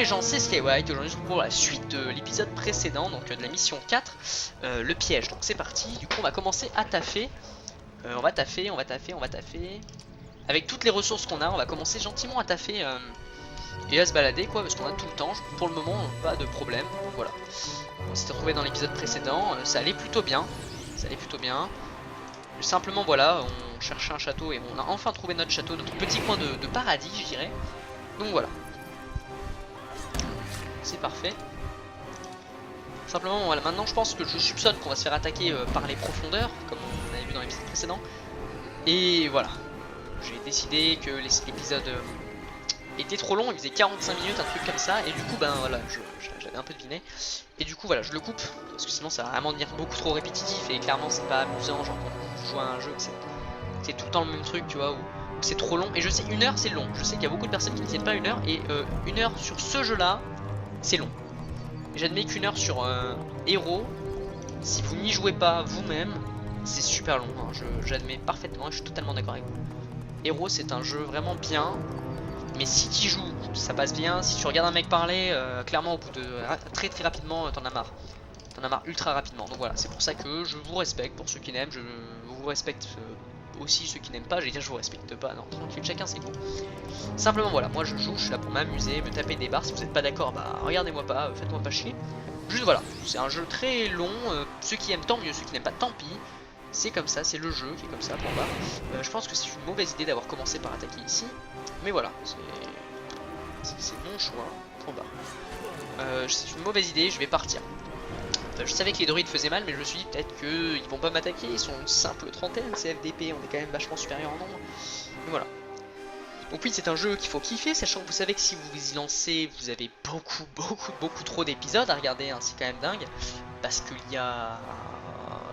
gens, c'est Skywhite. Aujourd'hui je vous pour la suite de l'épisode précédent, donc de la mission 4, le piège. Donc c'est parti, du coup on va commencer à taffer. On va taffer. Avec toutes les ressources qu'on a, on va commencer gentiment à taffer et à se balader quoi, parce qu'on a tout le temps. Pour le moment, pas de problème. Donc, voilà. On s'était retrouvé dans l'épisode précédent, ça allait plutôt bien. Simplement voilà, on cherchait un château et on a enfin trouvé notre château, notre petit coin de paradis je dirais. Donc voilà. C'est parfait. Simplement voilà, maintenant je pense que je soupçonne qu'on va se faire attaquer par les profondeurs, comme on avait vu dans l'épisode précédent. Et voilà. J'ai décidé que l'épisode était trop long, il faisait 45 minutes, un truc comme ça. Et du coup ben voilà, j'avais un peu deviné. Et du coup voilà, je le coupe, parce que sinon ça va vraiment devenir beaucoup trop répétitif. Et clairement c'est pas amusant, genre quand on joue à un jeu que c'est tout le temps le même truc, tu vois, où c'est trop long. Et je sais, 1 heure c'est long, je sais qu'il y a beaucoup de personnes qui ne tiennent pas 1 heure. Et 1 heure sur ce jeu là, c'est long. J'admets qu'1 heure sur Héros, si vous n'y jouez pas vous-même, c'est super long, hein. J'admets parfaitement, je suis totalement d'accord avec vous. Héros c'est un jeu vraiment bien, mais si tu joues, ça passe bien. Si tu regardes un mec parler, clairement au bout de très rapidement, t'en as marre. T'en as marre ultra rapidement. Donc voilà, c'est pour ça que je vous respecte pour ceux qui n'aiment, je vous respecte aussi ceux qui n'aiment pas. J'allais dire je vous respecte pas, non, tranquille, chacun c'est bon. Simplement voilà, moi je joue, je suis là pour m'amuser, me taper des barres. Si vous n'êtes pas d'accord, bah regardez-moi pas, faites-moi pas chier. Juste voilà, c'est un jeu très long, ceux qui aiment tant mieux, ceux qui n'aiment pas tant pis. C'est comme ça, c'est le jeu qui est comme ça pour moi. Je pense que c'est une mauvaise idée d'avoir commencé par attaquer ici. Mais voilà, c'est mon choix, point barre. C'est une mauvaise idée, je vais partir. Je savais que les druides faisaient mal, mais je me suis dit peut-être qu'ils vont pas m'attaquer. Ils sont une simple trentaine, c'est FDP, on est quand même vachement supérieur en nombre. Mais voilà. Donc oui, c'est un jeu qu'il faut kiffer, sachant que vous savez que si vous vous y lancez, vous avez beaucoup trop d'épisodes à regarder, hein, c'est quand même dingue. Parce qu'il y a...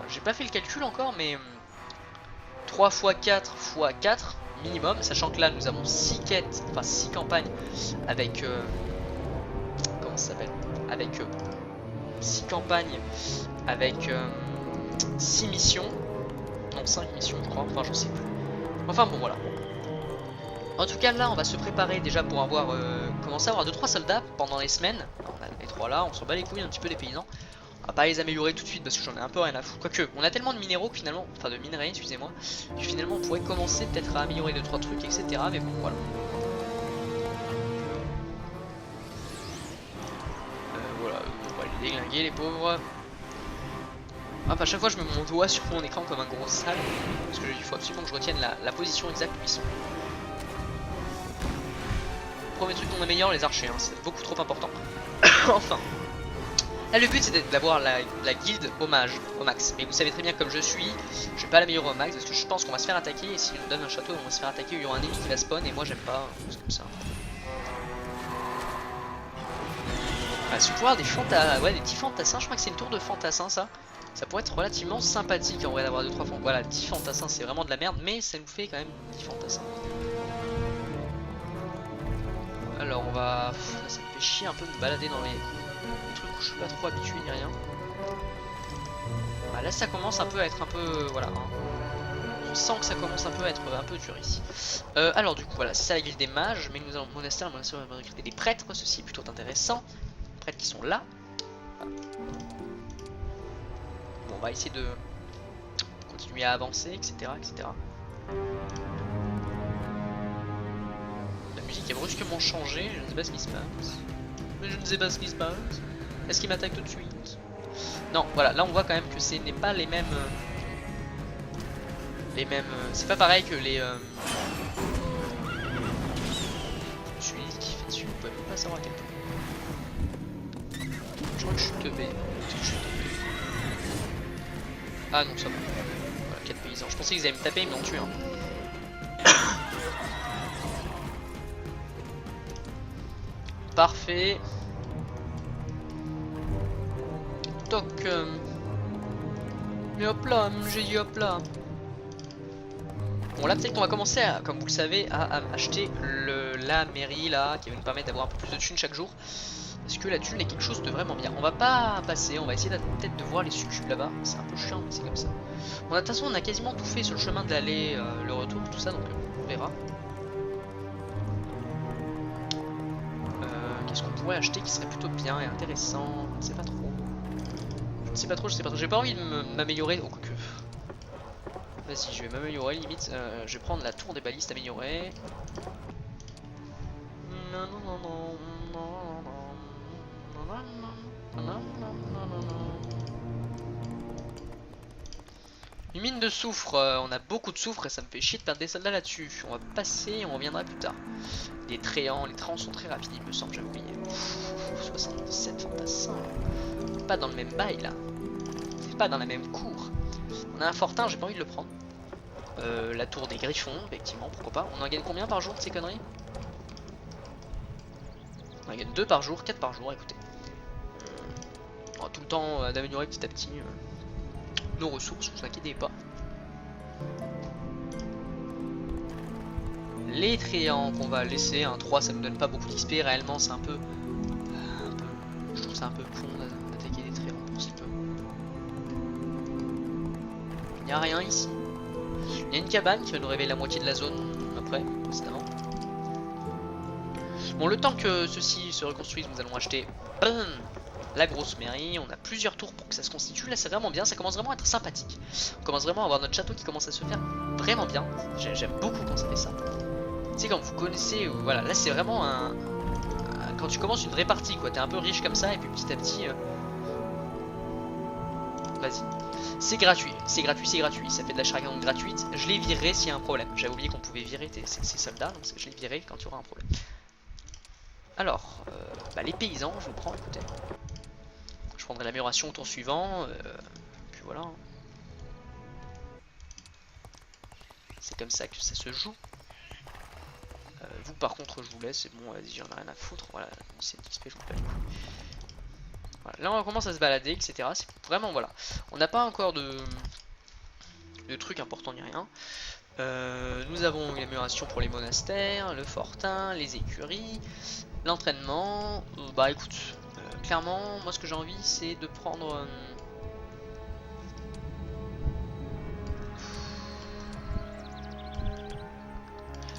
J'ai pas fait le calcul encore, mais 3 x 4 x 4 minimum, sachant que là nous avons 6 quêtes, enfin 6 campagnes avec... comment ça s'appelle? Avec 6 campagnes, avec 6 missions, non 5 missions je crois, enfin je sais plus. Enfin bon voilà. En tout cas là on va se préparer déjà pour avoir commencer à avoir 2-3 soldats pendant les semaines. Alors, on a les 3 là, on s'en bat les couilles un petit peu des paysans. On va pas les améliorer tout de suite parce que j'en ai un peu rien à foutre. Quoique, on a tellement de minéraux que finalement, enfin de minerais, excusez-moi, que finalement on pourrait commencer peut-être à améliorer 2-3 trucs, etc. Mais bon, voilà. Voilà, on va les déglinguer les pauvres. Hop, à chaque fois je mets mon doigt sur mon écran comme un gros sale. Parce que il faut absolument que je retienne la position exacte où ils sont. Premier truc qu'on améliore, les archers, hein, c'est beaucoup trop important. Enfin. Là le but c'est d'avoir la guilde au max. Mais vous savez très bien comme je suis, je vais pas l'améliorer au max parce que je pense qu'on va se faire attaquer. Et si on nous donne un château on va se faire attaquer, il y aura un ennemi qui va spawn et moi j'aime pas, c'est comme ça. Ah, si pouvoir des fantassins, ouais, des petits fantassins, je crois que c'est une tour de fantassins ça. Ça pourrait être relativement sympathique en vrai d'avoir 2-3 fantassins. Voilà, 10 fantassins c'est vraiment de la merde, mais ça nous fait quand même 10 fantassins. Alors on va... Là, ça me fait chier un peu de me balader dans les trucs où je suis pas trop habitué ni rien. Bah, là ça commence un peu à être un peu... Voilà. Hein. On sent que ça commence un peu à être un peu dur ici. Alors du coup voilà, c'est ça la guilde des mages. Mais nous allons au monastère, on va recruter des prêtres. Ceci est plutôt intéressant. Les prêtres qui sont là. Voilà. Bon on va essayer de continuer à avancer, etc. etc. La musique a brusquement changé, je ne sais pas ce qui se passe. Mais je ne sais pas ce qui se passe. Est-ce qu'il m'attaque tout de suite? Non, voilà, là on voit quand même que ce n'est pas les mêmes... c'est pas pareil que les... Je suis qui fait dessus, vous pouvez même pas savoir à quel point. Je crois que je suis teubé. Ah non, ça va. Voilà, 4 paysans. Je pensais qu'ils allaient me taper, ils m'ont tué. Hein. Parfait. Toc. Mais hop là, j'ai dit hop là. Bon là peut-être qu'on va commencer à, comme vous le savez, à acheter la mairie là, qui va nous permettre d'avoir un peu plus de thunes chaque jour. Parce que la thune est quelque chose de vraiment bien. On va pas passer, on va essayer peut-être de voir les succubes là-bas. C'est un peu chiant, mais c'est comme ça. Bon, de toute façon on a quasiment tout fait sur le chemin de l'aller, le retour, tout ça, donc on verra. Qu'est-ce qu'on peut pourrais acheter qui serait plutôt bien et intéressant. Je ne sais pas trop. Je ne sais pas trop, je sais pas trop. J'ai pas envie de m'améliorer. Oh, quoique. Vas-y, je vais m'améliorer limite. Je vais prendre la tour des balistes améliorée. Non, non, non, non, non, non, non, non, non, non, non, non. Une mine de soufre, on a beaucoup de soufre et ça me fait chier de perdre des soldats là-dessus. On va passer et on reviendra plus tard. Les tréants sont très rapides, il me semble, j'ai oublié. 77 fantassins. Pas dans le même bail là. C'est pas dans la même cour. On a un fortin, j'ai pas envie de le prendre. La tour des griffons, effectivement, pourquoi pas. On en gagne combien par jour de ces conneries? On en gagne 2 par jour, 4 par jour, écoutez. Tout le temps d'améliorer petit à petit nos ressources, vous inquiétez pas. Les tréants qu'on va laisser, un 3 ça nous donne pas beaucoup d'XP, réellement c'est un peu, je trouve ça un peu con d'attaquer des tréants pour si peu. Il n'y a rien ici. Il y a une cabane qui va nous révéler la moitié de la zone après, précédemment. Bon, le temps que ceci se reconstruise, nous allons acheter la grosse mairie. On a plusieurs tours pour que ça se constitue. Là c'est vraiment bien, ça commence vraiment à être sympathique. On commence vraiment à avoir notre château qui commence à se faire vraiment bien. J'aime beaucoup quand ça fait ça. C'est quand vous connaissez, voilà, là c'est vraiment quand tu commences une vraie partie quoi, t'es un peu riche comme ça et puis petit à petit vas-y. C'est gratuit, c'est gratuit, c'est gratuit, ça fait de la charge gratuite. Je l'ai viré s'il y a un problème. J'avais oublié qu'on pouvait virer ces soldats, donc je l'ai viré quand il y aura un problème. Alors, les paysans, je vous prends, écoutez. Je prendrai l'amélioration au tour suivant, puis voilà. C'est comme ça que ça se joue. Vous par contre je vous laisse, c'est bon, vas-y, j'en ai rien à foutre, voilà, c'est XP, je vous paye. Voilà, là on commence à se balader, etc. C'est vraiment, voilà, on n'a pas encore de trucs importants ni rien. Nous avons une amélioration pour les monastères, le fortin, les écuries, l'entraînement. Bah écoute, clairement, moi ce que j'ai envie c'est de prendre...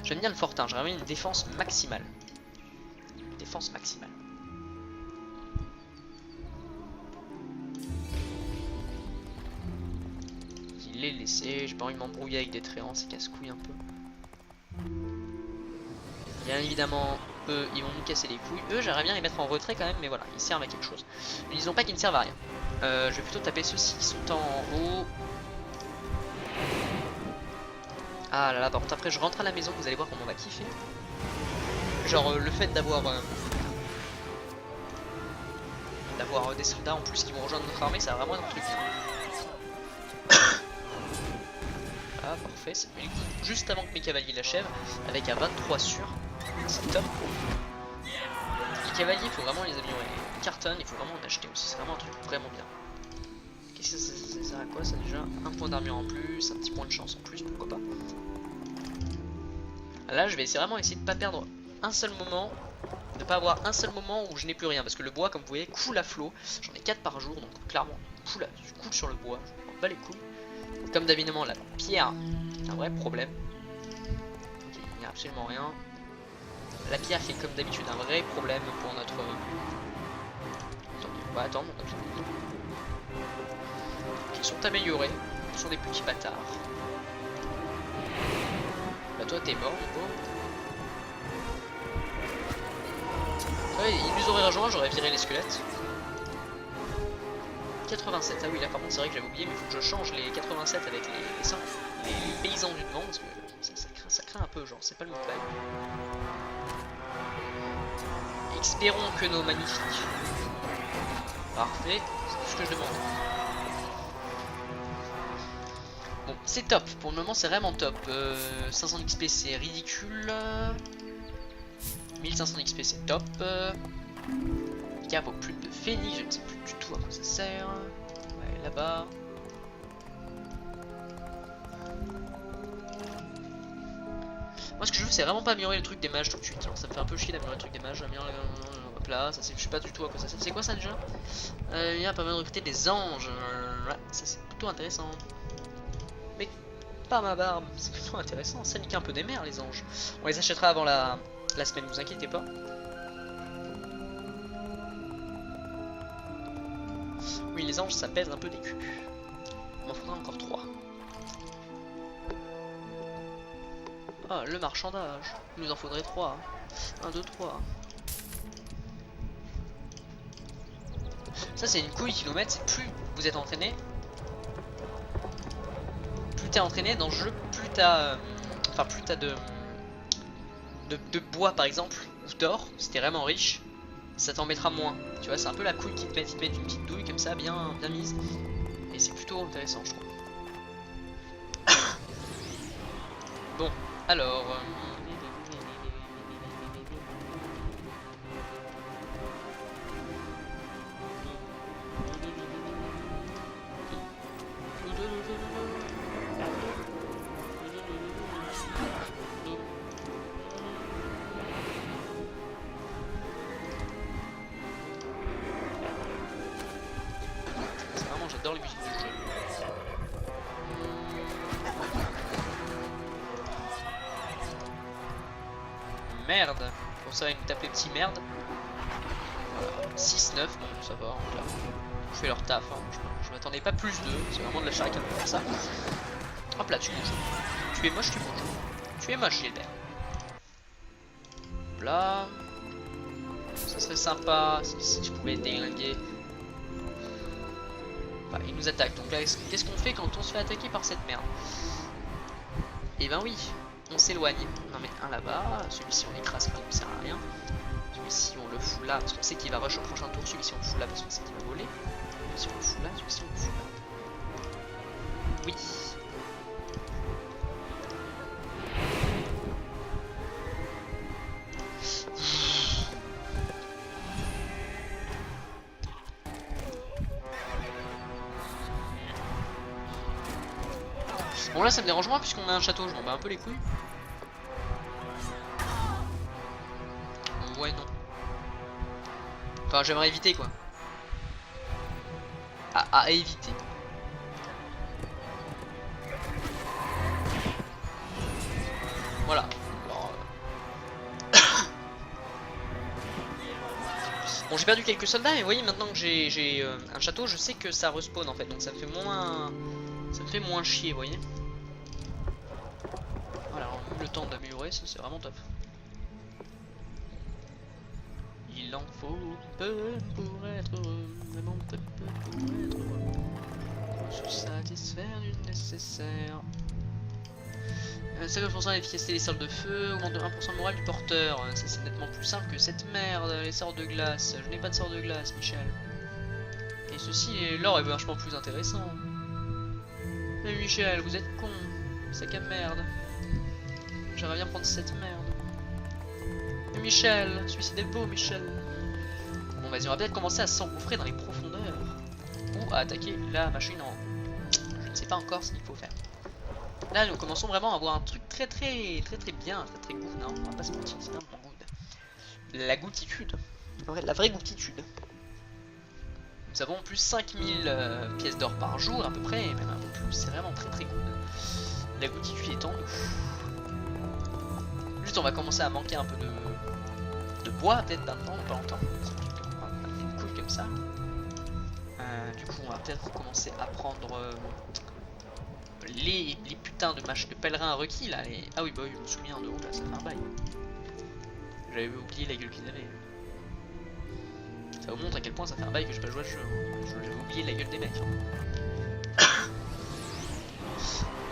J'aime bien le fortin, j'aimerais bien une défense maximale. Une défense maximale. Il est laissé, j'ai pas envie de m'embrouiller avec des tréants, c'est casse-couille un peu. Bien évidemment, eux, ils vont nous casser les couilles. Eux, j'aimerais bien les mettre en retrait quand même, mais voilà, ils servent à quelque chose. Ne disons pas qu'ils ne servent à rien. Je vais plutôt taper ceux-ci qui sont en haut. Ah là là, par contre après je rentre à la maison, vous allez voir comment on va kiffer. Genre le fait d'avoir des soldats en plus qui vont rejoindre notre armée, ça va vraiment être un truc. Ah parfait, ça me met les coups juste avant que mes cavaliers l'achèvent, avec un 23 sûr, c'est top. Les cavaliers, il faut vraiment les améliorer. Les cartons, il faut vraiment en acheter aussi, c'est vraiment un truc vraiment bien. Qu'est-ce que ça sert à quoi ça déjà? Un point d'armure en plus, un petit point de chance en plus, pourquoi pas. Là je vais vraiment essayer de pas perdre un seul moment, de pas avoir un seul moment où je n'ai plus rien, parce que le bois comme vous voyez coule à flot, j'en ai 4 par jour donc clairement je coule sur le bois, je m'en bats les couilles. Comme d'évidemment la pierre est un vrai problème, okay, il n'y a absolument rien. La pierre qui est comme d'habitude un vrai problème pour notre... Attendez, on va attendre, ils sont améliorés, ce sont des petits bâtards. Bah toi t'es mort du coup. Ouais, ils nous auraient rejoint, j'aurais viré les squelettes. 87, ah oui là par contre c'est vrai que j'avais oublié, mais il faut que je change les 87 avec les paysans du devant parce que ça craint un peu, genre c'est pas le mot bail. Espérons que nos magnifiques. Parfait, c'est tout ce que je demande. Bon, c'est top, pour le moment c'est vraiment top. 500 XP c'est ridicule. 1500 XP c'est top. Cave aux plumes de phénix, je ne sais plus du tout à quoi ça sert. Ouais, là-bas. Moi ce que je veux c'est vraiment pas améliorer le truc des mages tout de suite. Alors ça me fait un peu chier d'améliorer le truc des mages. Hop là, ça je sais pas du tout à quoi ça sert. C'est quoi ça déjà? Il y a pas mal de recruter des anges. Ouais, ça c'est plutôt intéressant. Mais pas ma barbe, c'est plutôt intéressant. Ça nique un peu des mers les anges. On les achètera avant la semaine, vous inquiétez pas. Oui, les anges ça pèse un peu des culs. Il m'en faudra encore 3. Ah, le marchandage. Il nous en faudrait 3. 1, 2, 3. Ça c'est une couille qu'ils nous mettent, c'est plus vous êtes entraîné. Plus t'es entraîné dans le jeu, plus t'as... enfin plus t'as de bois par exemple, ou d'or, si t'es vraiment riche, ça t'en mettra moins. Tu vois, c'est un peu la couille qui te met, une petite douille comme ça, bien mise. Et c'est plutôt intéressant je trouve. Bon, alors... j'adore les musiques du jeu. Merde. Pour ça, il nous tape les petits merdes. Voilà. 6-9, bon, ça va. Je fais leur taf. Hein. Je m'attendais pas plus d'eux. C'est vraiment de la charrière pour ça. Hop là, tu bouges. Tu es moche, tu bouges. Tu es moche, Gilbert. Là. Ça serait sympa si je pouvais déglinguer. Bah, il nous attaque. Donc là, qu'est-ce qu'on fait quand on se fait attaquer par cette merde? Et ben oui, on s'éloigne. On en met un là-bas. Celui-ci, on l'écrase quand il ne sert à rien. Celui-ci, on le fout là parce qu'on sait qu'il va rush au prochain tour. Celui-ci, on le fout là parce qu'on sait qu'il va voler. Celui-ci, on le fout là. Celui-ci, on le fout là. Oui. Bon là ça me dérange moins puisqu'on a un château, je m'en bats un peu les couilles. Ouais non. Enfin j'aimerais éviter quoi. À éviter. Voilà. Alors, bon j'ai perdu quelques soldats mais vous voyez maintenant que j'ai un château je sais que ça respawn en fait. Donc ça me fait moins... ça me fait moins chier vous voyez. Voilà, on a le temps d'améliorer, ça c'est vraiment top. Il en faut peu pour être heureux, vraiment peu pour être heureux. Pour se satisfaire du nécessaire. 50% d'efficacité des sorts de feu, augmente de 1% le moral du porteur. Ça c'est nettement plus simple que cette merde, les sorts de glace. Je n'ai pas de sorts de glace, Michel. Et ceci, l'or est vachement plus intéressant. Mais Michel, vous êtes con, sac à merde. J'aimerais bien prendre cette merde. Mais Michel, suicide est beau, Michel. Bon, vas-y, on va peut-être commencer à s'engouffrer dans les profondeurs. Ou à attaquer la machine en... Je ne sais pas encore ce qu'il faut faire. Là, nous commençons vraiment à avoir un truc très bien, très good, hein. On va pas se mentir, c'est vraiment good. La goutitude. La vraie goutitude. Nous avons plus 5000 pièces d'or par jour à peu près, même un peu plus. C'est vraiment très good. La goutitude est en nous. Juste on va commencer à manquer un peu de bois peut-être maintenant, pas longtemps. Une couille comme ça. Du coup on va peut-être commencer à prendre les putains de pèlerins requis là. Ah oui bah oui je me souviens de haut là, ça fait un bail. J'avais oublié la gueule qu'ils avaient. Ça vous montre à quel point ça fait un bail que je pas joué à ce jeu. J'avais oublié la gueule des mecs.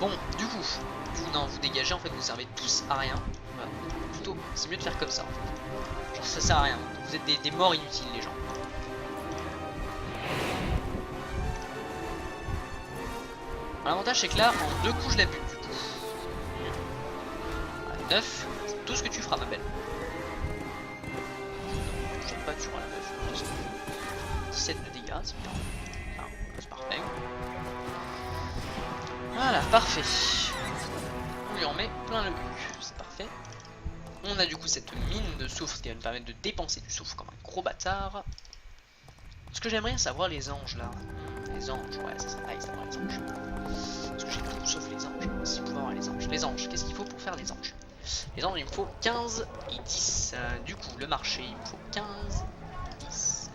Bon du coup non vous dégagez en fait, vous servez tous à rien. Voilà. Plutôt, c'est mieux de faire comme ça en fait. Genre ça sert à rien. Vous êtes des morts inutiles les gens. L'avantage c'est que là, en 2 coups je la bute du coup. Voilà, 9, c'est tout ce que tu feras ma belle. Je sais pas, tu auras la 9. 17 de dégâts, c'est bien. Enfin, c'est parfait. Voilà, parfait. On lui en met plein le cul, c'est parfait. On a du coup cette mine de soufre qui va nous permettre de dépenser du soufre comme un gros bâtard. Ce que j'aimerais savoir les anges là. Les anges, ouais, ça serait nice d'avoir les anges. Parce que j'ai tout sauf les anges. Si vous pouvez avoir les anges. Les anges, qu'est-ce qu'il faut pour faire les anges? Les anges, il me faut 15 et 10. Du coup, le marché, il me faut 15 et 10.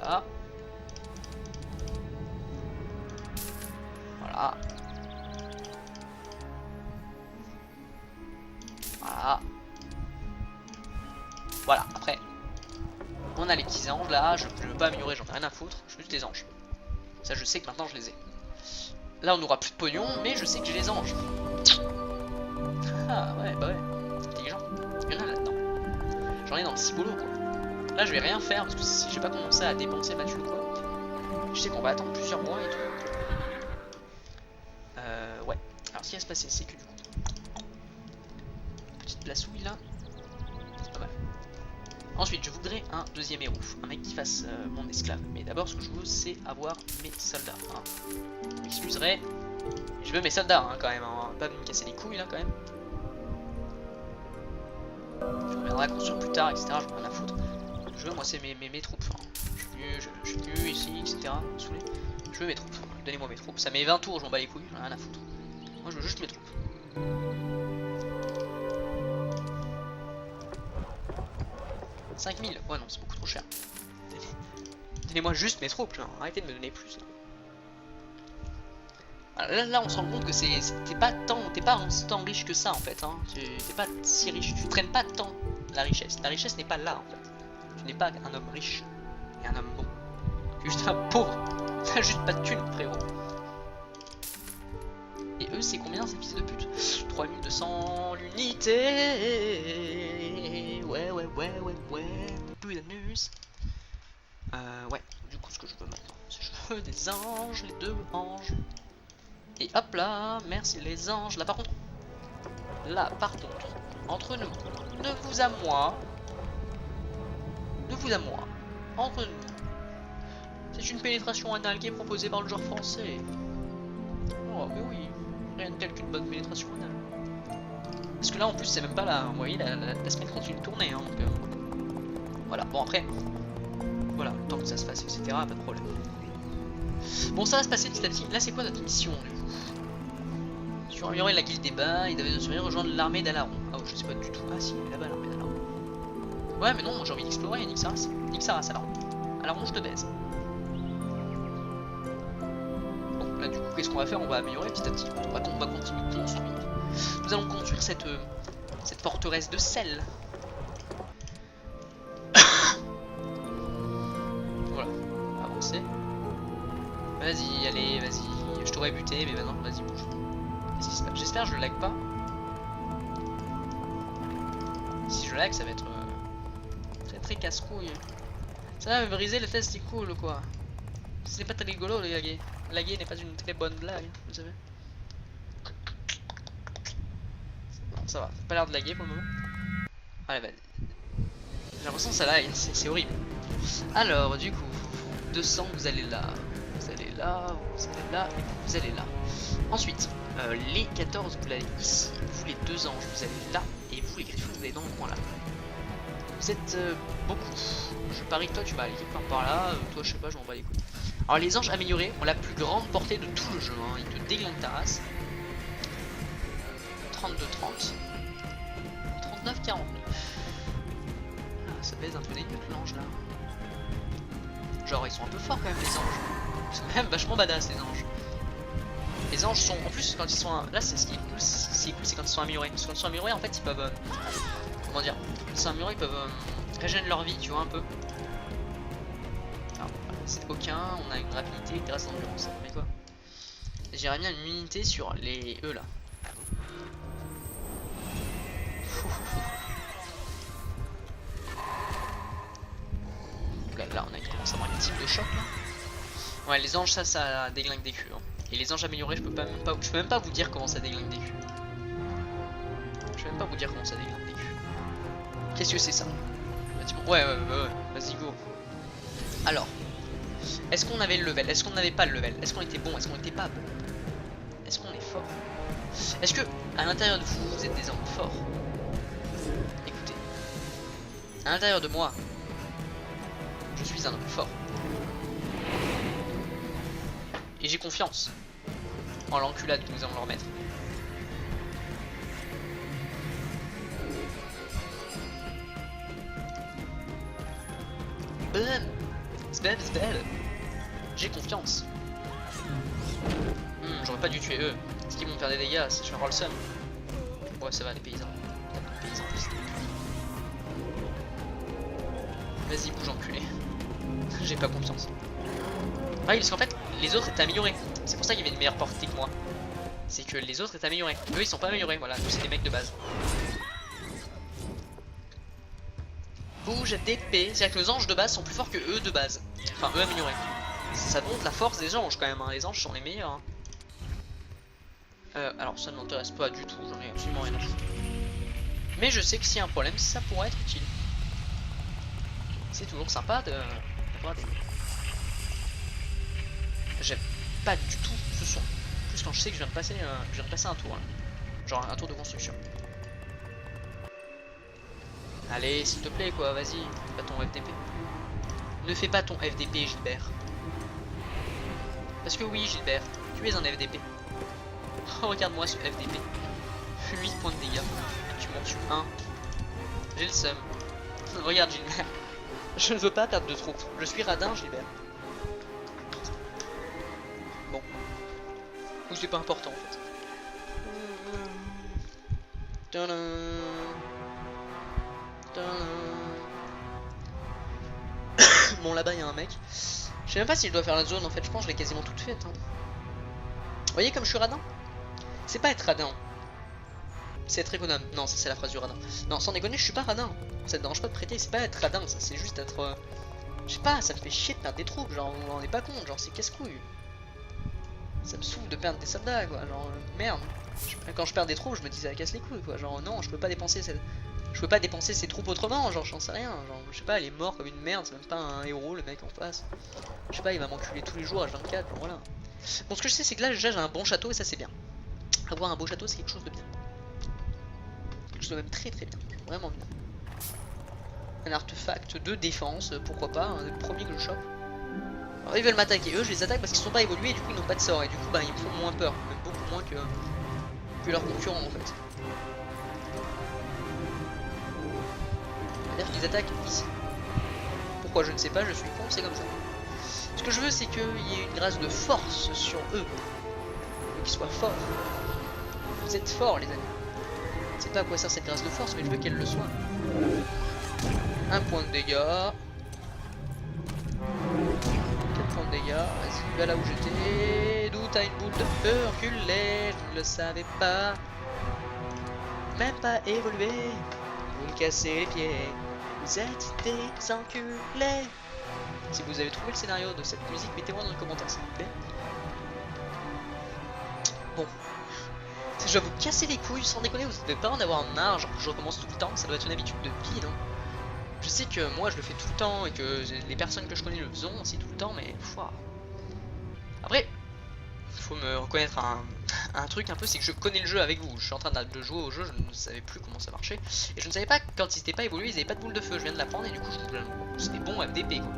Voilà. Voilà. Voilà. Voilà, après. On a les petits anges là, je veux pas améliorer, j'en ai rien à foutre, je veux juste des anges. Ça je sais que maintenant je les ai. Là on aura plus de pognon, mais je sais que j'ai les anges. Ah ouais, bah ouais, c'est intelligent. Il y en a là-dedans. J'en ai dans le cibolo quoi. Là je vais rien faire parce que si j'ai pas commencé à dépenser ma thune quoi, je sais qu'on va attendre plusieurs mois et tout. Ouais. Alors ce qui va se passer c'est que du coup, petite placouille là, c'est pas mal. Ensuite je voudrais un deuxième héros, un mec qui fasse mon esclave. Mais d'abord ce que je veux c'est avoir mes soldats. Hein. Vous m'excuserez, je veux mes soldats hein, quand même, hein. Pas me casser les couilles là quand même. Je reviendrai construire plus tard, etc. J'en ai rien à foutre. Je veux, moi, c'est mes troupes. Enfin, je suis venu ici, etc. Saoulé. Je veux mes troupes. Donnez-moi mes troupes. Ça met 20 tours, je m'en bats les couilles. J'en ai rien à foutre. Moi, je veux juste mes troupes. 5000. Ouais, non, c'est beaucoup trop cher. Donnez-moi juste mes troupes. Genre. Arrêtez de me donner plus. Là, on se rend compte que t'es pas tant riche que ça en fait. Hein. T'es pas si riche. Tu traînes pas tant la richesse. La richesse n'est pas là en fait. Tu n'es pas un homme riche et un homme bon. Tu es juste un pauvre. T'as juste pas de thunes, frérot. Et eux, c'est combien ces fils de pute? 3200 l'unité. Ouais. Peu d'anus. Ouais. Du coup, ce que je veux maintenant, c'est je veux des anges, les 2 anges. Et hop là, merci les anges. Là par contre, entre nous, de vous à moi, entre nous, c'est une pénétration anale qui est proposée par le genre français. Oh mais oui, rien de tel qu'une bonne pénétration anale. Parce que là en plus c'est même pas là, vous voyez, la semaine continue de tourner, hein, donc voilà, bon après, voilà, le temps que ça se fasse, etc., pas de problème. Bon, ça va se passer petit à petit. Là, c'est quoi notre mission du coup? Surveiller la guilde des bas, il devait surveiller rejoindre l'armée d'Alaron. Ah, oh, je sais pas du tout. Ah, si, il est là-bas l'armée d'Alaron. Ouais, mais non, moi j'ai envie d'explorer, Nick Saras. Alaron. Alaron, je te baise. Bon, là, du coup, qu'est-ce qu'on va faire? On va améliorer petit à petit. On va continuer de construire. Nous allons construire cette forteresse de sel. Voilà, avancer. Vas-y, allez, vas-y. Je t'aurais buté, mais maintenant, vas-y, bouge. Qu'est-ce qui se passe? J'espère que je le lag pas. Si je lag, ça va être très casse-couille. Ça va me briser les testicules, quoi. C'est pas très rigolo, le laguer. Laguer n'est pas une très bonne blague, vous savez. Bon, ça va. Pas l'air de laguer pour le moment. Allez, vas-y. J'ai l'impression que ça lag, c'est horrible. Alors, du coup, 200, vous allez là. Vous allez là, vous allez là, et vous allez là. Ensuite, les 14, vous allez ici. Vous les 2 anges, vous allez là. Et vous les griffons, vous allez dans le coin là. Vous êtes beaucoup. Je parie que toi tu vas aller quelque part par là. Toi je sais pas, je m'en bats les couilles. Alors les anges améliorés ont la plus grande portée de tout le jeu. Hein. Ils te déglinguent ta race. 32-30. 39-49. Ah, ça baise un peu des nuques l'ange là. Genre ils sont un peu forts quand même les anges. Ils sont quand même vachement badass les anges. Les anges sont, en plus quand ils sont, là c'est ce qui est cool, c'est quand ils sont améliorés. Parce que quand ils sont améliorés en fait ils peuvent, comment dire, quand ils sont améliorés ils peuvent régénérer leur vie, tu vois un peu. Alors c'est aucun, on a une rapidité, une grâce d'endurance, mais quoi. J'irais bien une unité sur les eux là. Là on a commencé à avoir une type de choc là. Ouais les anges ça déglingue des culs. Hein. Et les anges améliorés, je peux même pas vous dire comment ça déglingue des culs. Je peux même pas vous dire comment ça déglingue des culs. Qu'est-ce que c'est ça? Ouais, vas-y go. Alors, est-ce qu'on avait le level? Est-ce qu'on n'avait pas le level? Est-ce qu'on était bon? Est-ce qu'on était pas bon? Est-ce qu'on est fort? Est-ce que à l'intérieur de vous, vous êtes des hommes forts? Écoutez, à l'intérieur de moi, je suis un homme fort. Et j'ai confiance en l'enculade que nous allons leur mettre. Boum. c'est belle. J'ai confiance. J'aurais pas dû tuer eux. Est-ce qu'ils vont me faire des dégâts? Je vais avoir le seum. Ouais, ça va, les paysans. Les paysans, vas-y, bouge, enculé. J'ai pas confiance. Ah oui, parce qu'en fait, les autres étaient améliorés. C'est pour ça qu'il y avait une meilleure portée que moi. C'est que les autres étaient améliorés. Eux, ils sont pas améliorés. Voilà, nous, c'est des mecs de base. Bouge d'épée. C'est-à-dire que nos anges de base sont plus forts que eux de base. Enfin, eux améliorés. Ça montre la force des anges quand même. Hein. Les anges sont les meilleurs. Hein. Alors, ça ne m'intéresse pas du tout. J'en ai absolument rien à foutre. Mais je sais que s'il y a un problème, ça pourrait être utile. C'est toujours sympa d'avoir des... J'aime pas du tout ce son. En plus quand je sais que je viens de passer un tour. Hein. Genre un tour de construction. Allez, s'il te plaît quoi, vas-y. Fais pas ton FDP. Ne fais pas ton FDP, Gilbert. Parce que oui, Gilbert, tu es un FDP. Oh, regarde-moi ce FDP. 8 points de dégâts. Tu m'en tues 1. J'ai le seum. Regarde Gilbert. Je ne veux pas perdre de troupes. Je suis radin, Gilbert. Bon. Ou c'est pas important en fait. Bon, là-bas il y a un mec. Je sais même pas si je dois faire la zone en fait. Je pense que je l'ai quasiment toute faite. Hein. Vous voyez comme je suis radin? C'est pas être radin. C'est être économe. Non, ça c'est la phrase du radin. Non, sans déconner, je suis pas radin. Ça te dérange pas de prêter, c'est pas être radin, ça c'est juste être... Je sais pas, ça me fait chier de perdre des troupes, genre on est pas con, genre c'est casse-couille. Ça me saoule de perdre des soldats quoi, genre merde. Quand je perds des troupes, je me dis ça casse les couilles quoi, genre non, je peux pas dépenser ces troupes autrement, genre j'en sais rien, genre je sais pas, il est mort comme une merde, c'est même pas un héros le mec en face. Je sais pas, il va m'enculer tous les jours à 24, bon, voilà. Bon, ce que je sais c'est que là déjà j'ai un bon château et ça c'est bien. Avoir un beau château c'est quelque chose de bien. Quelque chose de même très très bien, vraiment bien. Un artefact de défense, pourquoi pas, un des premiers que je chope. Alors ils veulent m'attaquer, eux je les attaque parce qu'ils sont pas évolués et du coup ils n'ont pas de sort et du coup bah ils me font moins peur, même beaucoup moins que leurs concurrents en fait. C'est-à-dire qu'ils attaquent ici. Pourquoi je ne sais pas, je suis con, c'est comme ça. Ce que je veux c'est qu'il y ait une grâce de force sur eux. Qu'ils soient forts. Vous êtes forts les amis. Je sais pas à quoi sert cette grâce de force mais je veux qu'elle le soit. Un point de dégâts. 4 points de dégâts. Vas-y, va là où j'étais. D'où t'as une boule de feu enculé. Je ne le savais pas. Même pas évolué. Vous me cassez les pieds. Vous êtes des enculés. Si vous avez trouvé le scénario de cette musique, mettez-moi dans les commentaires s'il vous plaît. Bon. Je dois vous casser les couilles sans déconner. Vous devez pas en avoir marre. Genre que je recommence tout le temps. Ça doit être une habitude de vie, non? Je sais que moi je le fais tout le temps et que les personnes que je connais le font aussi tout le temps, mais wow. Après, il faut me reconnaître un truc un peu, c'est que je connais le jeu avec vous. Je suis en train de jouer au jeu, je ne savais plus comment ça marchait. Et je ne savais pas quand ils n'étaient pas évolués, ils n'avaient pas de boule de feu. Je viens de l'apprendre et du coup c'était bon FDP quoi.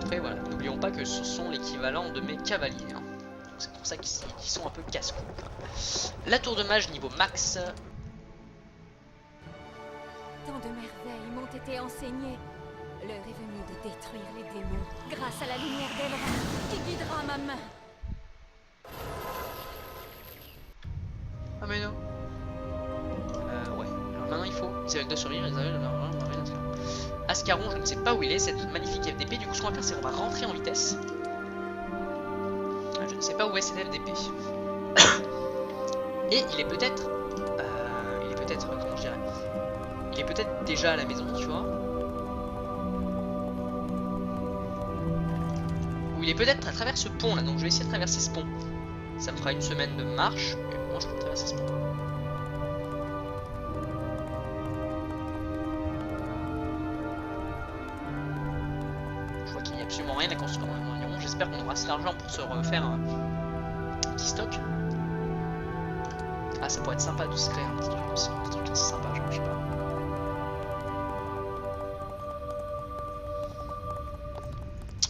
Après voilà, n'oublions pas que ce sont l'équivalent de mes cavaliers. Hein. C'est pour ça qu'ils sont un peu casse-cou. La tour de mage niveau max. Tant de merveilles m'ont été enseignées. L'heure est venue de détruire les démons grâce à la lumière d'Elra qui guidera ma main. Ah mais non. Ouais. Alors maintenant il faut. C'est avec de survivre, les amis, Ascaron, je ne sais pas où il est, cette magnifique FDP. Du coup ce qu'on va faire c'est qu'on va rentrer en vitesse. Je ne sais pas où est cette FDP. Et il est peut-être... comment je dirais, il est peut-être déjà à la maison, tu vois. Ou il est peut-être à travers ce pont là, donc je vais essayer de traverser ce pont. Ça me fera une semaine de marche, et moi je peux traverser ce pont. Je vois qu'il n'y a absolument rien à construire dans l'Union. J'espère qu'on aura assez d'argent pour se refaire un petit stock. Ah, ça pourrait être sympa de se créer un petit truc aussi, un petit truc assez sympa, genre, je sais pas.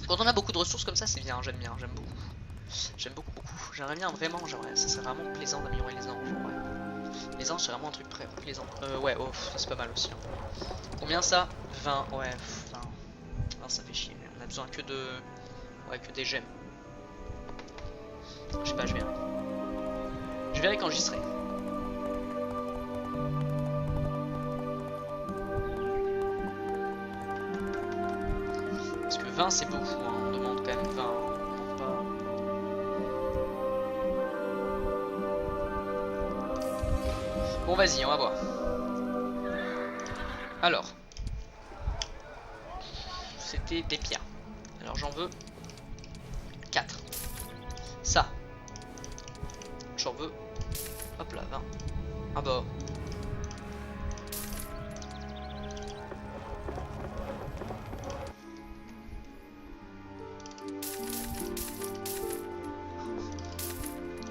Quand on a beaucoup de ressources comme ça, c'est bien, j'aime beaucoup. J'aime beaucoup. J'aimerais bien vraiment, ça serait vraiment plaisant d'améliorer les anges, ouais. Les anges, c'est vraiment un truc très plaisant. Ouais, oh, c'est pas mal aussi. Hein. Combien ça? 20, ouais, 20. hein, ça fait chier. On a besoin que de... Ouais, que des gemmes. Je sais pas, je verrai. Je verrai quand j'y serai. Parce que 20 c'est beaucoup, hein. On demande quand même 20. On demande pas... Bon vas-y, on va voir. Alors. C'était des pierres. Alors j'en veux 4. Ça. J'en veux. Hop là, 20. Ah bah.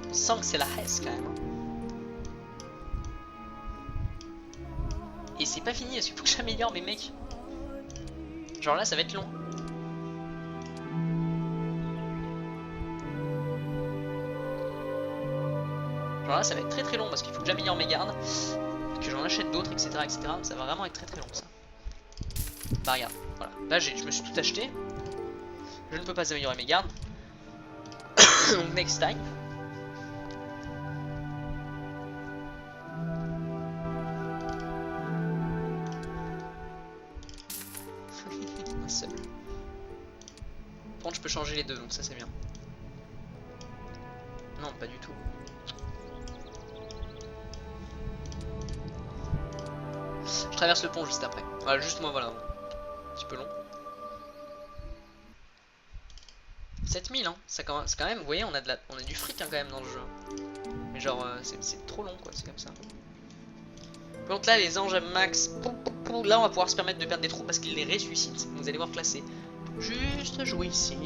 On sent que c'est la hesse quand même. Et c'est pas fini, parce qu'il faut que j'améliore mes mecs. Genre là ça va être long. Genre là ça va être très très long parce qu'il faut que j'améliore mes gardes, que j'en achète d'autres, etc., etc. Ça va vraiment être très très long ça. Bah regarde, voilà. Là je me suis tout acheté. Je ne peux pas améliorer mes gardes. Donc next time. Un seul. Par contre je peux changer les deux donc ça c'est bien. Non pas du tout. Je traverse le pont juste après. Voilà, juste moi voilà. Un petit peu long. 7000 hein, c'est quand même, vous voyez on a du fric hein, quand même dans le jeu. Mais genre c'est trop long quoi, c'est comme ça. Donc là les anges à max, là on va pouvoir se permettre de perdre des troupes parce qu'ils les ressuscitent. Vous allez voir que là c'est juste jouissif.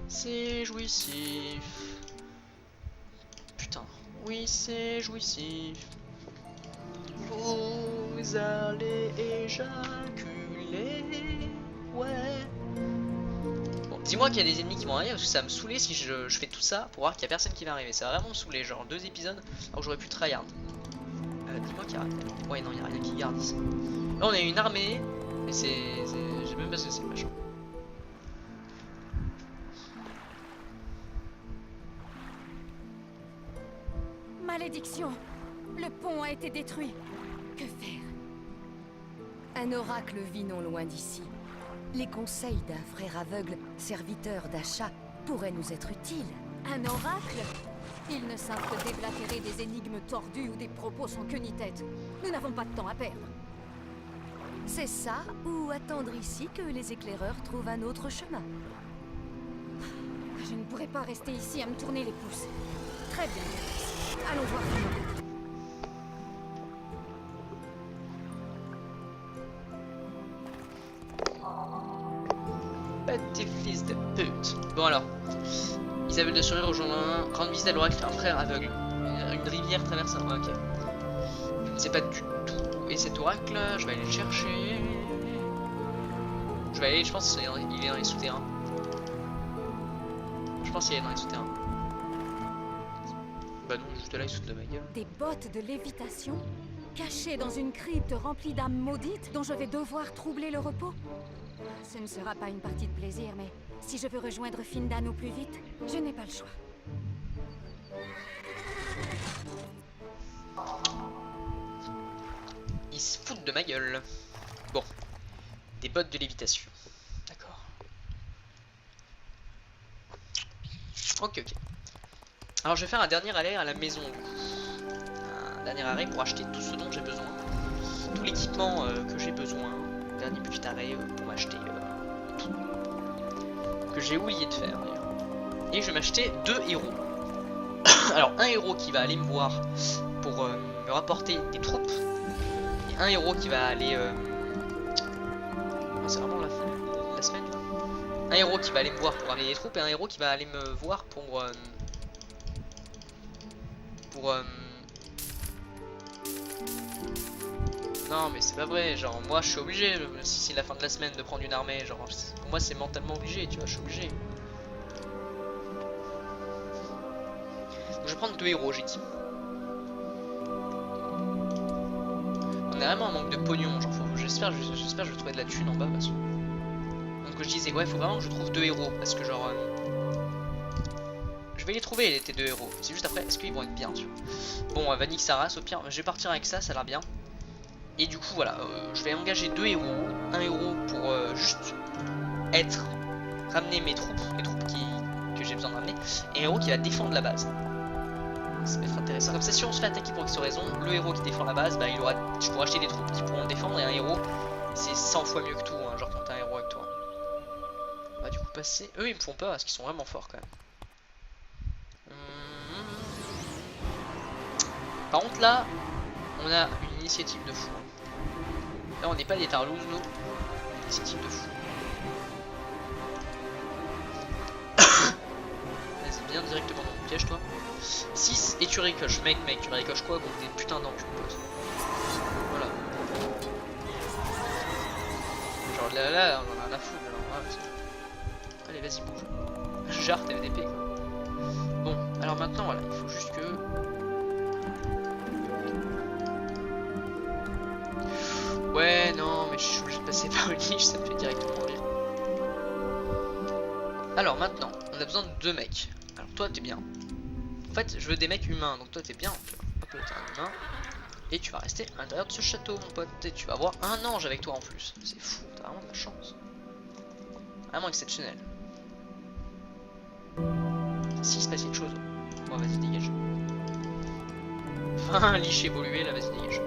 C'est jouissif. Putain, oui c'est jouissif. Vous allez éjaculer, ouais. Bon, dis-moi qu'il y a des ennemis qui vont arriver parce que ça va me saouler si je fais tout ça pour voir qu'il y a personne qui va arriver. Ça va vraiment me saouler, genre 2 épisodes alors que j'aurais pu tryhard. Dis-moi qu'il y a... Ouais non, il n'y a rien qui garde ici. Là on a une armée, mais c'est... J'ai même pas ce que c'est machin. Malédiction! Le pont a été détruit. Que faire? Un oracle vit non loin d'ici. Les conseils d'un frère aveugle, serviteur d'Asha, pourraient nous être utiles. Un oracle? Ils ne savent que déblatérer des énigmes tordues ou des propos sans queue ni tête. Nous n'avons pas de temps à perdre. C'est ça, ou attendre ici que les éclaireurs trouvent un autre chemin. Je ne pourrais pas rester ici à me tourner les pouces. Très bien, Béatrice. Allons voir. Petit fils de pute. Bon alors, Isabelle de Sourire rejoint rendre visite à l'oracle un frère aveugle. Une rivière traverse un... Ok. Je ne sais pas du tout où est cet oracle, je vais aller le chercher. Je vais aller, je pense qu'il est dans les souterrains. Je pense qu'il est dans les souterrains. Bah non, juste là il se fout de ma gueule. Des bottes de lévitation? Cachées dans une crypte remplie d'âmes maudites dont je vais devoir troubler le repos? Ce ne sera pas une partie de plaisir, mais si je veux rejoindre Findan au plus vite, je n'ai pas le choix. Ils se foutent de ma gueule. Bon. Des bottes de lévitation. D'accord. Ok, ok. Alors je vais faire un dernier arrêt à la maison. Un dernier arrêt pour acheter tout ce dont j'ai besoin. Tout l'équipement que j'ai besoin. Dernier petit arrêt pour m'acheter tout. Que j'ai oublié de faire d'ailleurs. Et je vais m'acheter 2 héros. Alors un héros qui va aller me voir pour me rapporter des troupes. Et un héros qui va aller... C'est vraiment la semaine là. Un héros qui va aller me voir pour ramener des troupes et un héros qui va aller me voir pour Non mais c'est pas vrai, genre moi je suis obligé, si c'est la fin de la semaine, de prendre une armée, genre pour moi c'est mentalement obligé, tu vois, je suis obligé. Donc je vais prendre 2 héros, j'ai dit. On est vraiment en manque de pognon, genre j'espère que je vais trouver de la thune en bas parce que Donc je disais, ouais, faut vraiment que je trouve 2 héros. Parce que genre... je vais les trouver, tes 2 héros. C'est juste après, est-ce qu'ils vont être bien, tu vois. Bon, Vanix Saras, au pire, je vais partir avec ça, ça a l'air bien. Et du coup, voilà, je vais engager 2 héros. Un héros pour juste ramener mes troupes, les troupes que j'ai besoin de ramener. Et un héros qui va défendre la base. Ça va être intéressant. Comme ça, si on se fait attaquer pour X raison, le héros qui défend la base, bah, je pourrai acheter des troupes qui pourront le défendre. Et un héros, c'est 100 fois mieux que tout, hein, genre quand t'as un héros avec toi. On va du coup passer. Eux, ils me font peur parce qu'ils sont vraiment forts quand même. Par contre, là, on a une initiative de fou. Là, on n'est pas des tarlouses, nous. Une initiative de fou. Vas-y, viens directement dans mon piège, toi. 6 et tu ricoches. Mec, tu ricoches quoi contre des putains d'encul, pote. Voilà. Genre là, on en a rien à foutre. Allez, vas-y, bouge. Jarre TVDP, quoi. Bon, alors maintenant, voilà, il faut juste que... Ouais, non, mais je suis obligé de passer par une niche, ça me fait directement rire. Alors maintenant, on a besoin de 2 mecs. Alors toi, t'es bien. En fait, je veux des mecs humains, donc toi, t'es bien. Tu vois. Hop, là, t'es un humain. Et tu vas rester à l'intérieur de ce château, mon pote. Et tu vas avoir un ange avec toi en plus. C'est fou, t'as vraiment de la chance. Vraiment exceptionnel. S'il se passe quelque chose. Bon, vas-y, dégage. Un liche évolué, là, vas-y, dégage.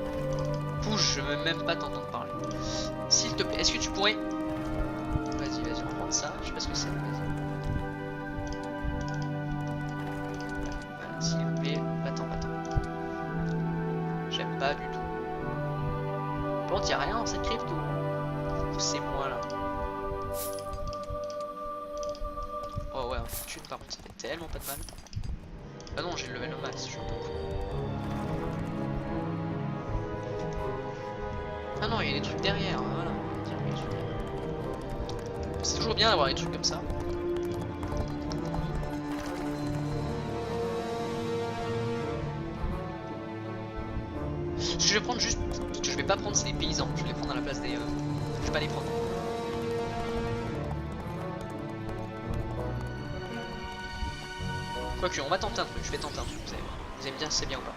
Bouge, je veux même pas t'entendre parler. S'il te plaît, est-ce que tu pourrais... Vas-y, on va prendre ça, je sais pas ce que c'est, vas-y. Voilà, s'il vous plaît, va-t'en. J'aime pas du tout. Bon, y'a rien dans cette crypte ou c'est moi là? Oh ouais, un peu de thune par contre, ça fait tellement pas de mal. Ah non, j'ai le level au max, je suis un peu fou. Ah non, il y a des trucs derrière, voilà. C'est toujours bien d'avoir des trucs comme ça. Je vais prendre juste... Ce que je vais pas prendre, c'est les paysans. Je vais les prendre à la place des... Je vais pas les prendre. Quoique, on va tenter un truc. Je vais tenter un truc, vous allez voir. Vous allez me dire si c'est bien ou pas.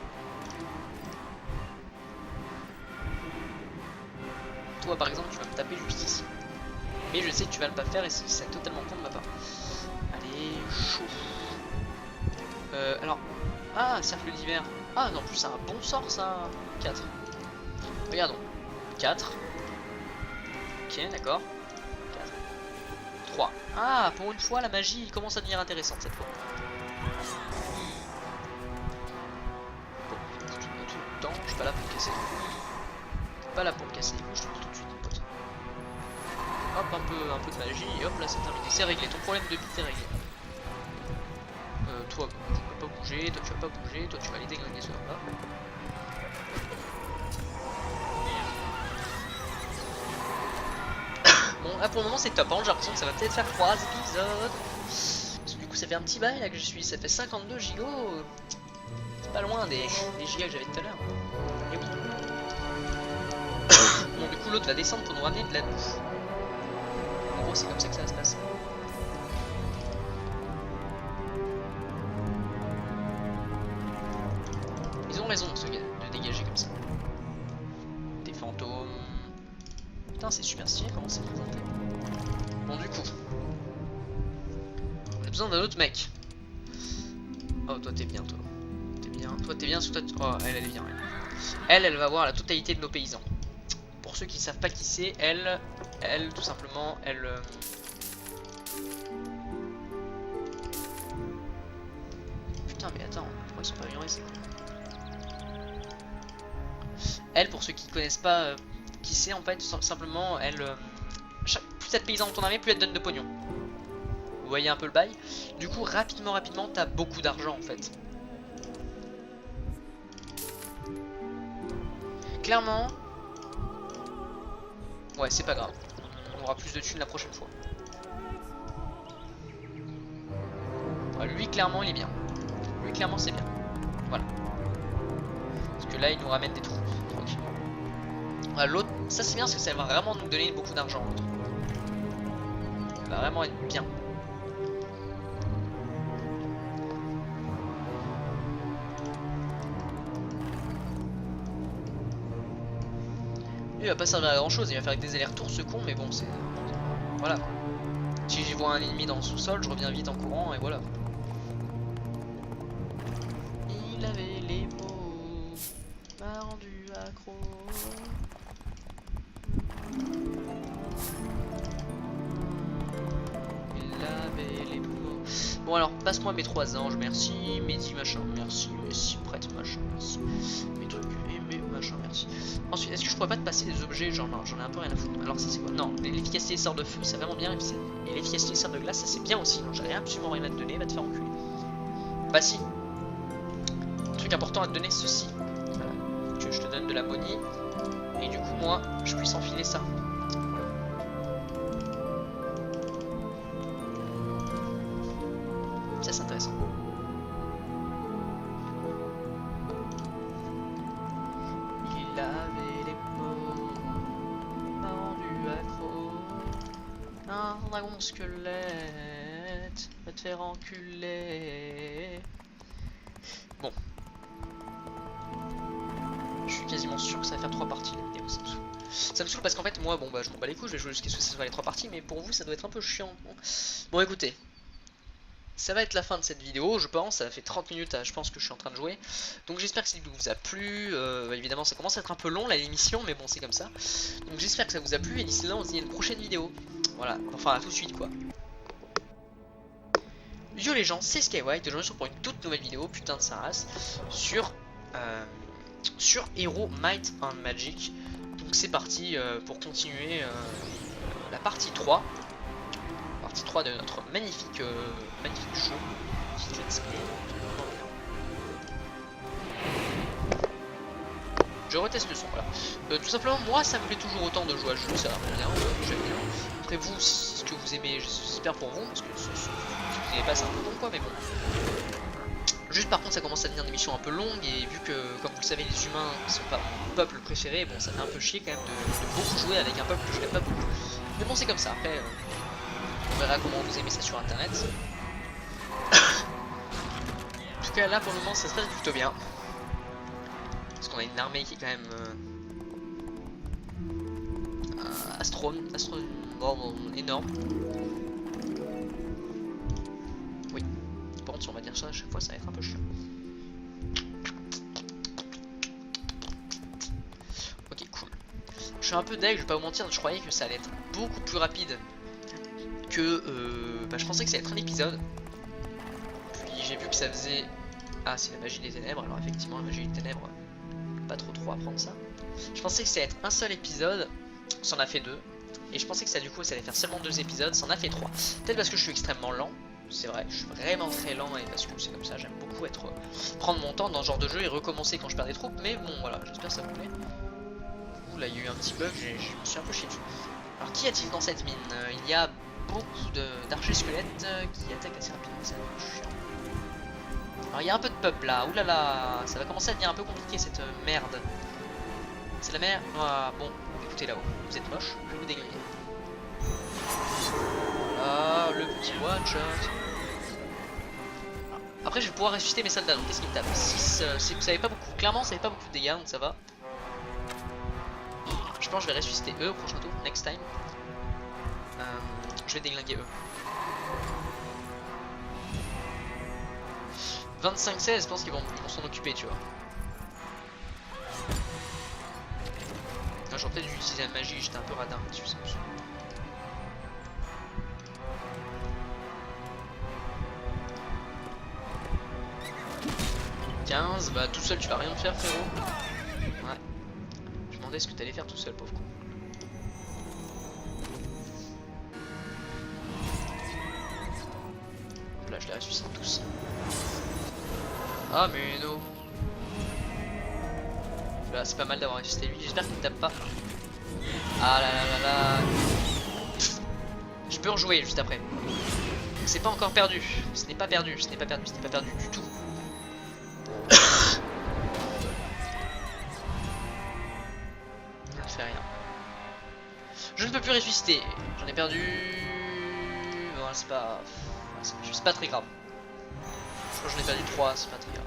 Toi par exemple tu vas me taper juste ici. Mais je sais que tu vas le pas faire et c'est totalement con de ma part. Allez, chaud. Alors. Ah, cercle d'hiver. Ah non, en plus c'est un bon sort ça. 4. Regardons. 4. Ok, d'accord. 4. 3. Ah, pour une fois la magie commence à devenir intéressante cette fois. Bon, tout le temps, je suis pas là pour me casser. Pas là pour me casser les couilles, je te le dis tout de suite, mon pote. Hop, un peu de magie, et hop, là c'est terminé, c'est réglé, ton problème de bite est réglé. Toi, tu vas pas bouger, toi tu vas pas bouger, toi tu vas aller déglinguer ce là. Bon, là pour le moment c'est top, hein. J'ai l'impression que ça va peut-être faire 3 épisodes. Parce que du coup ça fait un petit bail là que je suis, ça fait 52 gigots. C'est pas loin des gigas que j'avais tout à l'heure. Et oui. Bon, du coup l'autre va descendre pour nous ramener de la bouffe. En gros c'est comme ça que ça va se passer. Ils ont raison de dégager comme ça. Des fantômes. Putain c'est super stylé comment c'est présenté. Bon du coup. On a besoin d'un autre mec. Oh toi t'es bien toi. T'es bien. Toi t'es bien, toi. Oh elle est bien. Elle va voir la totalité de nos paysans. Pour ceux qui ne savent pas qui c'est, elle tout simplement, Putain mais attends, pourquoi ils sont pas ignorés c'est quoi? Elle, pour ceux qui ne connaissent pas qui c'est en fait, simplement, plus t'as de paysans dans ton armée, plus elle te donne de pognon. Vous voyez un peu le bail? Du coup, rapidement, t'as beaucoup d'argent en fait. Clairement... Ouais, c'est pas grave. On aura plus de thunes la prochaine fois. Ouais, lui, clairement, il est bien. Lui, clairement, c'est bien. Voilà. Parce que là, il nous ramène des troupes. Tranquillement. Voilà, l'autre, ça c'est bien parce que ça va vraiment nous donner beaucoup d'argent. va vraiment être bien. Lui, il va pas servir à grand chose, il va faire avec des allers-retours ce con, mais bon, c'est... Voilà. Si j'y vois un ennemi dans le sous-sol, je reviens vite en courant, et voilà. Il avait les mots, m'a rendu accro. Il avait les mots. Bon alors, passe-moi mes 3 anges, merci. Mes 10 machins, merci. Mes 6 prêtres, machin, merci. Mes trucs et mes machins, merci. Ensuite, est-ce que je pourrais pas te passer des objets? Genre, non, j'en ai un peu rien à foutre. Alors, ça c'est quoi? Non, l'efficacité des sorts de feu, c'est vraiment bien. Et l'efficacité des sorts de glace, ça c'est bien aussi. Non, j'ai absolument rien à te donner, va te faire enculer. Bah si. Truc important à te donner, ceci. Voilà. Que je te donne de la money. Et du coup, moi, je puisse enfiler ça. Ça c'est intéressant. Il avait les mots, m'a rendu accro. Un dragon squelette va te faire enculer. Bon. Je suis quasiment sûr que ça va faire 3 parties la vidéo, ça me saoule. Ça me saoule parce qu'en fait moi bon bah je m'en bats les couilles, je vais jouer jusqu'à ce que ça soit les 3 parties, mais pour vous ça doit être un peu chiant. Bon écoutez. Ça va être la fin de cette vidéo, je pense, ça fait 30 minutes, je pense que je suis en train de jouer. Donc j'espère que cette vidéo vous a plu, évidemment ça commence à être un peu long là l'émission, mais bon c'est comme ça. Donc j'espère que ça vous a plu, et d'ici là on se dit à une prochaine vidéo. Voilà, enfin à tout de suite quoi. Yo les gens, c'est Skywhite, aujourd'hui je vous retrouve pour une toute nouvelle vidéo, putain de sa race, sur Hero Might and Magic. Donc c'est parti pour continuer la partie 3. Partie 3 de notre magnifique jeu. Je reteste le son, voilà. Tout simplement, moi ça me plaît toujours autant de jouer à ce jeu, ça va bien, j'aime bien. Après vous, ce que vous aimez, j'espère pour vous, parce que si vous n'aimez pas c'est un peu bon quoi, mais bon. Juste par contre ça commence à devenir une émission un peu longue, et vu que comme vous le savez les humains sont pas mon peuple préféré, bon ça fait un peu chier quand même de beaucoup jouer avec un peuple que je n'aime pas beaucoup. Mais bon c'est comme ça, après on verra comment vous aimez ça sur internet. En tout cas là pour le moment ça se passe plutôt bien. Parce qu'on a une armée qui est quand même énorme. Oui. Par contre si on va dire ça à chaque fois ça va être un peu chiant. Ok cool. Je suis un peu deg, je vais pas vous mentir, je croyais que ça allait être beaucoup plus rapide que je pensais que ça allait être un épisode. Puis j'ai vu que ça faisait... Ah c'est la magie des ténèbres, alors effectivement la magie des ténèbres, pas trop apprendre ça. Je pensais que ça allait être un seul épisode, ça en a fait 2. Et je pensais que ça du coup ça allait faire seulement 2 épisodes, ça en a fait 3. Peut-être parce que je suis extrêmement lent, c'est vrai, je suis vraiment très lent et parce que c'est comme ça, j'aime beaucoup prendre mon temps dans ce genre de jeu et recommencer quand je perds des troupes. Mais bon voilà, j'espère que ça vous plaît. Ouh là il y a eu un petit bug, je me suis un peu chié dessus. Alors qu'y a-t-il dans cette mine? Il y a beaucoup d'archers squelettes qui attaquent assez rapidement, ça chiant. Alors il y a un peu de peuple là, oulala, ça va commencer à devenir un peu compliqué cette merde. C'est la mer. Ah, bon, écoutez là-haut, vous êtes moche, je vais vous déglinguer. Ah, le petit one shot. Après je vais pouvoir ressusciter mes soldats, donc qu'est-ce qu'il me tape? 6, vous savez pas beaucoup, clairement ça fait pas beaucoup de dégâts, donc ça va. Je pense que je vais ressusciter eux au prochain tour, next time. Je vais déglinguer eux. 25-16, je pense qu'ils vont s'en occuper, tu vois. J'aurais peut-être dû utiliser la magie, j'étais un peu radin là-dessus, ça me saoule. Bah tout seul tu vas rien me faire frérot. Ouais. Je me demandais ce que t'allais faire tout seul pauvre con. Hop là je les ressuscite tous. Ah mais non. Là c'est pas mal d'avoir ressuscité lui, j'espère qu'il ne tape pas. Ah là là là là. Je peux rejouer juste après. C'est pas encore perdu. Ce n'est pas perdu, ce n'est pas perdu, ce n'est pas perdu du tout. Je ne peux plus ressusciter. J'en ai perdu c'est pas... c'est pas très grave. Je crois que j'en ai perdu 3, c'est pas très grave.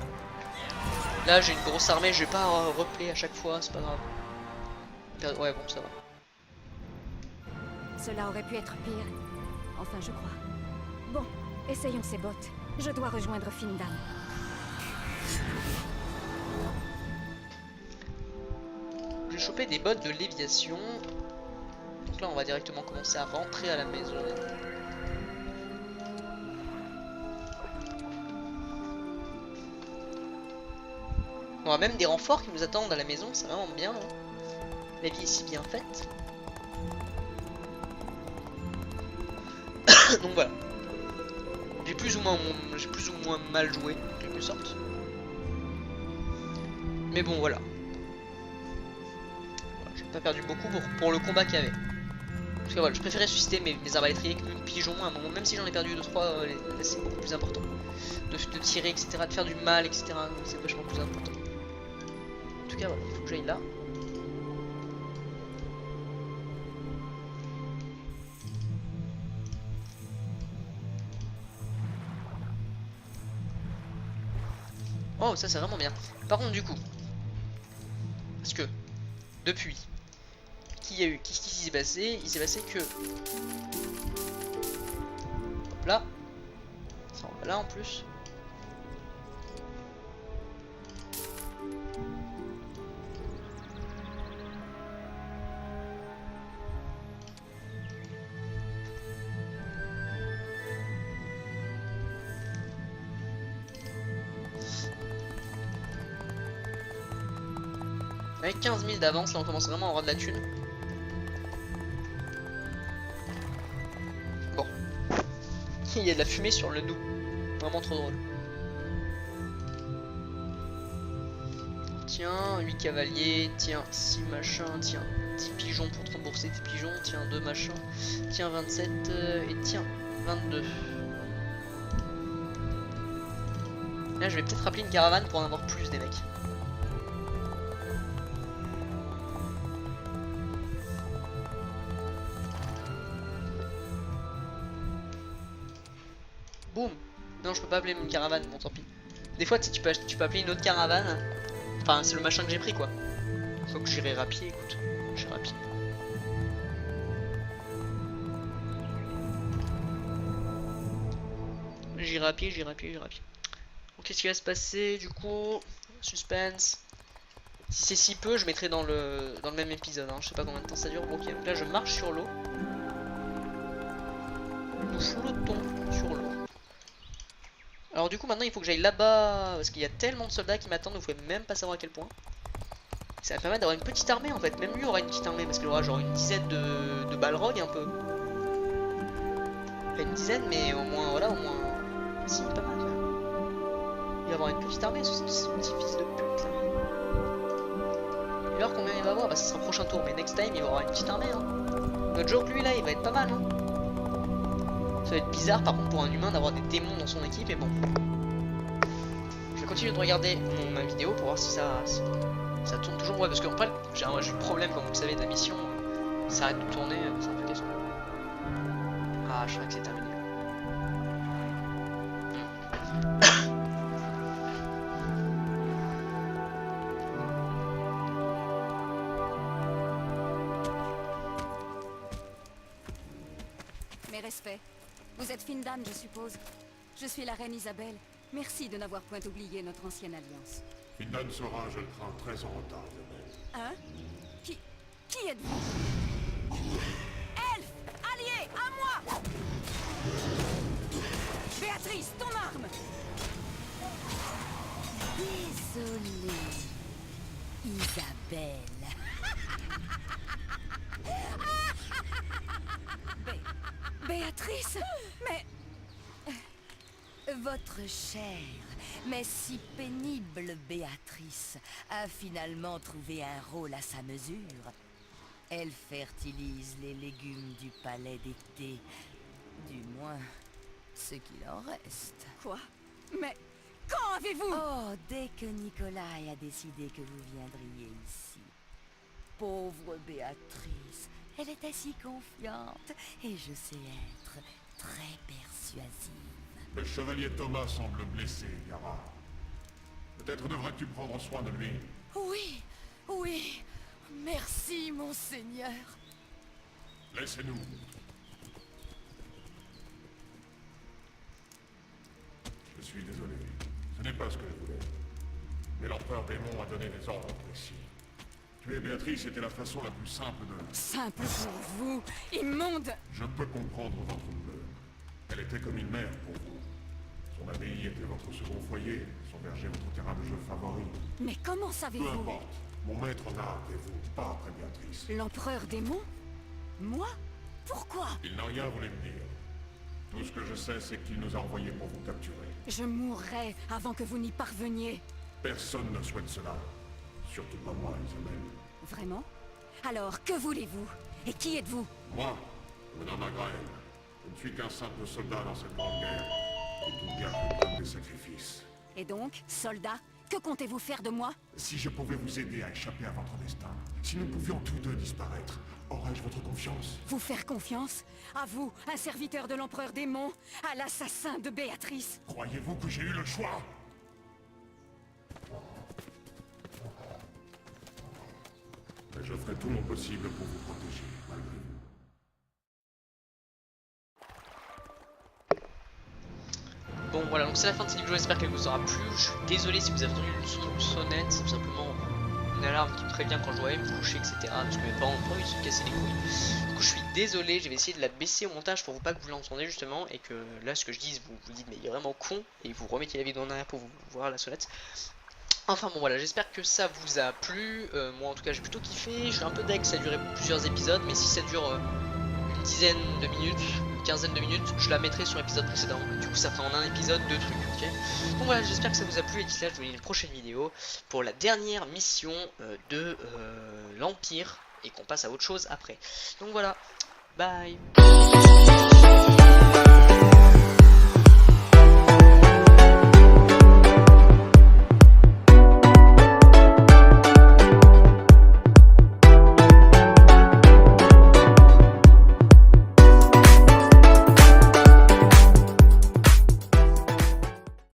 Là j'ai une grosse armée, je vais pas replay à chaque fois, c'est pas grave. Ouais bon ça va. Cela aurait pu être pire. Enfin, je crois. Bon, essayons ces bottes. Je dois rejoindre Findan. J'ai chopé des bottes de léviation. Donc là on va directement commencer à rentrer à la maison. On a même des renforts qui nous attendent à la maison, c'est vraiment bien. Hein. La vie est si bien faite. Donc voilà. J'ai plus ou moins mal joué, en quelque sorte. Mais bon voilà. J'ai pas perdu beaucoup pour le combat qu'il y avait. Parce que voilà, je préférais susciter mes arbalétriers que mes pigeons à un moment, même si j'en ai perdu 2-3, c'est beaucoup plus important. De tirer, etc., de faire du mal, etc. C'est vachement plus important. En tout cas voilà, il faut que j'aille là. Oh ça c'est vraiment bien. Par contre du coup, parce que depuis, qu'est-ce qui s'est passé? Il s'est passé que hop là, ça on va là en plus. Avec 15 000 d'avance, là on commence vraiment à avoir de la thune. Bon. Il y a de la fumée sur le nous. Vraiment trop drôle. Tiens, 8 cavaliers, tiens, 6 machins, tiens, 10 pigeons pour te rembourser tes pigeons, tiens, 2 machins, tiens, 27, et tiens, 22. Là je vais peut-être rappeler une caravane pour en avoir plus des mecs. Boum. Non, je peux pas appeler une caravane, bon tant pis. Des fois tu peux appeler une autre caravane. Enfin c'est le machin que j'ai pris quoi. Donc j'irai à pied, écoute. J'irai à pied. J'irai à pied, j'irai à pied, j'irai à pied. Donc qu'est-ce qui va se passer du coup? Suspense. Si c'est si peu, je mettrai dans le même épisode, hein. Je sais pas combien de temps ça dure. Bon, ok, donc là je marche sur l'eau. Nous flottons sur l'eau. Alors du coup maintenant il faut que j'aille là-bas parce qu'il y a tellement de soldats qui m'attendent, vous pouvez même pas savoir à quel point. Ça va permettre d'avoir une petite armée en fait, même lui aura une petite armée parce qu'il aura genre une dizaine de balrogs un peu. Pas une dizaine mais au moins voilà, au moins... Si, pas mal quand même. Il va avoir une petite armée ce petit fils de pute là. Et alors combien il va avoir? Bah ça sera le prochain tour mais next time il va avoir une petite armée hein. Notre joke lui là il va être pas mal hein. Ça va être bizarre par contre pour un humain d'avoir des démons dans son équipe et bon. Je vais continuer de regarder ma vidéo pour voir si ça tourne toujours. Ouais parce qu'en fait j'ai eu le problème comme vous le savez de la mission. Ça arrête de tourner, c'est un peu casse. Ah je crois que c'est terminé. Mes respects. Vous êtes Findan, je suppose. Je suis la reine Isabelle. Merci de n'avoir point oublié notre ancienne alliance. Findan sera, je crains, très en retard demain. Hein? Qui êtes-vous? Elfe! Allié! À moi! Béatrice, ton arme! Désolée, Isabelle. Béatrice! Mais... Votre chère, mais si pénible Béatrice a finalement trouvé un rôle à sa mesure. Elle fertilise les légumes du palais d'été. Du moins, ce qu'il en reste. Quoi? Mais... Quand avez-vous... Oh, dès que Nikolai a décidé que vous viendriez ici. Pauvre Béatrice, elle était si confiante et je sais être très persuasive. Le chevalier Thomas semble blessé, Yara. Peut-être devrais-tu prendre soin de lui. Oui, oui. Merci, monseigneur. Laissez-nous. Je suis désolé. Ce n'est pas ce que je voulais. Mais l'empereur démon a donné des ordres précis. Tuer Béatrice était la façon la plus simple de... Simple pour vous, immonde! Je peux comprendre votre peur. Elle était comme une mère pour vous. Son abbaye était votre second foyer, son berger votre terrain de jeu favori. Mais comment Peu savez-vous? importe. Mon maître n'a appelé vous, pas après Béatrice. L'empereur démon? Moi? Pourquoi? Il n'a rien voulu me dire. Tout ce que je sais, c'est qu'il nous a envoyés pour vous capturer. Je mourrai avant que vous n'y parveniez. Personne ne souhaite cela. Surtout pas moi, Isabelle. Vraiment? Alors, que voulez-vous? Et qui êtes-vous? Moi, Madame Agraël, je ne suis qu'un simple soldat dans cette grande guerre. Et toute guerre réclame des sacrifices. Et donc, soldat, que comptez-vous faire de moi? Si je pouvais vous aider à échapper à votre destin, si nous pouvions tous deux disparaître, aurais-je votre confiance? Vous faire confiance? À vous, un serviteur de l'empereur démon? À l'assassin de Béatrice? Croyez-vous que j'ai eu le choix? Mais je ferai tout mon possible pour vous protéger, malgré vous. Bon voilà, donc c'est la fin de cette vidéo, j'espère qu'elle vous aura plu. Je suis désolé si vous avez entendu le son de sonnette, c'est tout simplement une alarme qui me prévient quand je dois aller me coucher, etc. Parce que mes parents n'ont pas envie de se casser les couilles. Du coup je suis désolé, je vais essayer de la baisser au montage pour pas que vous l'entendiez justement. Et que là ce que je dis, vous vous dites mais il est vraiment con. Et vous remettez la vidéo en arrière pour vous voir la sonnette. Enfin bon voilà, j'espère que ça vous a plu. Moi en tout cas j'ai plutôt kiffé. Je suis un peu deg, ça a duré plusieurs épisodes. Mais si ça dure une dizaine de minutes, une quinzaine de minutes, je la mettrai sur l'épisode précédent. Du coup ça fera en un épisode deux trucs, ok. Donc voilà, j'espère que ça vous a plu et d'ici là je vous dis à une prochaine vidéo pour la dernière mission de l'Empire et qu'on passe à autre chose après. Donc voilà, bye.